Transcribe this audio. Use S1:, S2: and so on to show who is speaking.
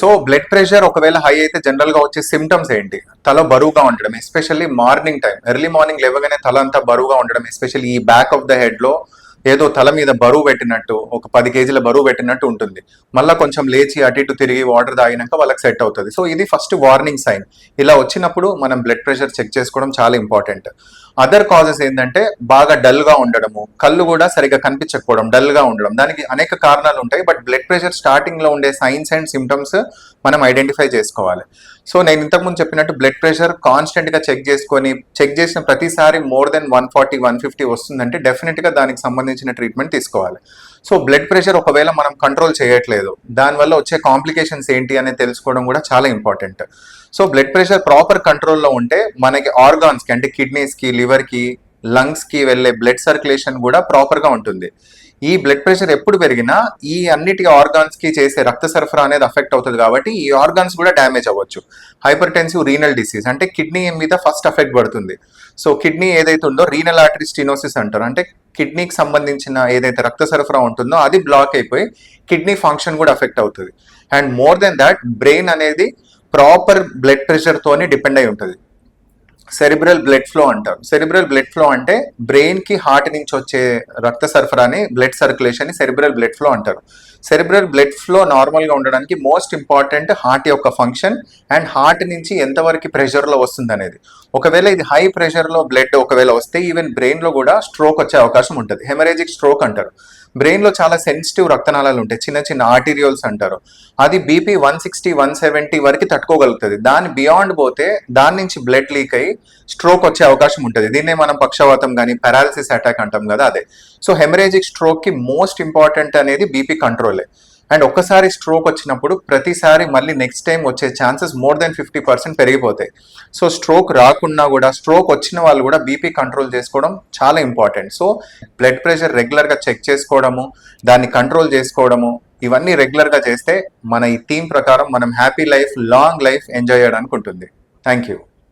S1: So blood pressure ఒకవేళ high అయితే general గా వచ్చే సిమ్టమ్స్ ఏంటి? తల బరువుగా ఉండడం, especially morning time, early morning లేవగానే తల అంతా బరువుగా ఉండడం, ఎస్పెషల్లీ ఈ బ్యాక్ ఆఫ్ ద హెడ్ లో ఏదో తల మీద బరువు పెట్టినట్టు, ఒక 10 కేజీల బరువు పెట్టినట్టు ఉంటుంది. మళ్ళీ కొంచెం లేచి అటు ఇటు తిరిగి వాటర్ తాగినాక వాళ్ళకి సెట్ అవుతుంది. సో ఇది ఫస్ట్ వార్నింగ్ సైన్. ఇలా వచ్చినప్పుడు మనం బ్లడ్ ప్రెషర్ చెక్ చేసుకోవడం చాలా ఇంపార్టెంట్. అదర్ కాజెస్ ఏంటంటే బాగా డల్ గా ఉండడము, కళ్ళు కూడా సరిగా కనిపించకపోవడం, డల్ గా ఉండడం. దానికి అనేక కారణాలు ఉంటాయి. బట్ బ్లడ్ ప్రెషర్ స్టార్టింగ్ లో ఉండే సైన్స్ అండ్ సిమ్టమ్స్ మనం ఐడెంటిఫై చేసుకోవాలి. సో నేను ఇంతకుముందు చెప్పినట్టు బ్లడ్ ప్రెషర్ కాన్స్టెంట్ గా చెక్ చేసిన ప్రతిసారి మోర్ దెన్ 140, 150 వస్తుందంటే డెఫినెట్ గా దానికి సంబంధించిన ట్రీట్మెంట్ తీసుకోవాలి. సో బ్లడ్ ప్రెషర్ ఒకవేళ మనం కంట్రోల్ చేయట్లేదు, దానివల్ల వచ్చే కాంప్లికేషన్స్ ఏంటి అనేది తెలుసుకోవడం కూడా చాలా important. So blood pressure proper కంట్రోల్లో ఉంటే మనకి ఆర్గాన్స్ కి, అంటే కిడ్నీస్ కి, లివర్ కి, లంగ్స్ కి వెళ్ళే బ్లడ్ సర్క్యులేషన్ కూడా ప్రాపర్ గా ఉంటుంది. ఈ బ్లడ్ ప్రెషర్ ఎప్పుడు పెరిగినా ఈ అన్నిటి ఆర్గాన్స్ కి చేసే రక్త సరఫరా అనేది అఫెక్ట్ అవుతుంది, కాబట్టి ఈ ఆర్గాన్స్ కూడా డ్యామేజ్ అవ్వచ్చు. హైపర్ టెన్సివ్ రీనల్ డిసీజ్ అంటే కిడ్నీ మీద ఫస్ట్ అఫెక్ట్ పడుతుంది. సో కిడ్నీ ఏదైతే ఉందో రీనల్ ఆర్టరీ స్టెనోసిస్ అంటారు. అంటే కిడ్నీకి సంబంధించిన ఏదైతే రక్త సరఫరా ఉంటుందో అది బ్లాక్ అయిపోయి కిడ్నీ ఫంక్షన్ కూడా అఫెక్ట్ అవుతుంది. And more than that, brain అనేది ప్రాపర్ బ్లడ్ ప్రెషర్ తోనే డిపెండ్ అయి ఉంటుంది. సెరిబ్రల్ బ్లడ్ ఫ్లో అంటారు. సెరిబ్రల్ బ్లడ్ ఫ్లో అంటే బ్రెయిన్ కి హార్ట్ నుంచి వచ్చే రక్త సరఫరాని, బ్లడ్ సర్క్యులేషన్ ని సెరిబ్రల్ బ్లడ్ ఫ్లో అంటారు. సెరిబ్రల్ బ్లడ్ ఫ్లో నార్మల్ గా ఉండడానికి మోస్ట్ ఇంపార్టెంట్ హార్ట్ యొక్క ఫంక్షన్ అండ్ హార్ట్ నుంచి ఎంతవరకు ప్రెషర్ లో వస్తుంది అనేది. ఒకవేళ ఇది హై ప్రెషర్ లో బ్లడ్ ఒకవేళ వస్తే ఈవెన్ బ్రెయిన్ లో కూడా స్ట్రోక్ వచ్చే అవకాశం ఉంటుంది. హెమరేజిక్ స్ట్రోక్ అంటారు. బ్రెయిన్ లో చాలా సెన్సిటివ్ రక్తనాళాలు ఉంటాయి, చిన్న చిన్న ఆర్టీరియోల్స్ అంటారు. అది బీపీ 160, 170 వరకు తట్టుకోగలుగుతుంది. దాని బియాండ్ పోతే దాని నుంచి బ్లడ్ లీక్ అయ్యి స్ట్రోక్ వచ్చే అవకాశం ఉంటుంది. దీన్నే మనం పక్షవాతం కానీ పారాలిసిస్ అటాక్ అంటాం కదా, అదే. సో హెమరేజిక్ స్ట్రోక్ కి మోస్ట్ ఇంపార్టెంట్ అనేది బీపీ కంట్రోలే. అండ్ ఒక్కసారి స్ట్రోక్ వచ్చినప్పుడు ప్రతిసారి మళ్ళీ నెక్స్ట్ టైం వచ్చే ఛాన్సెస్ మోర్ దెన్ 50% పెరిగిపోతాయి. సో స్ట్రోక్ రాకున్నా కూడా, స్ట్రోక్ వచ్చిన వాళ్ళు కూడా బీపీ కంట్రోల్ చేసుకోవడం చాలా ఇంపార్టెంట్. సో బ్లడ్ ప్రెషర్ రెగ్యులర్గా చెక్ చేసుకోవడము, దాన్ని కంట్రోల్ చేసుకోవడము, ఇవన్నీ రెగ్యులర్గా చేస్తే మన ఈ థీమ్ ప్రకారం మనం happy life, long life enjoy చేయడానికి ఉంటుంది. Thank you.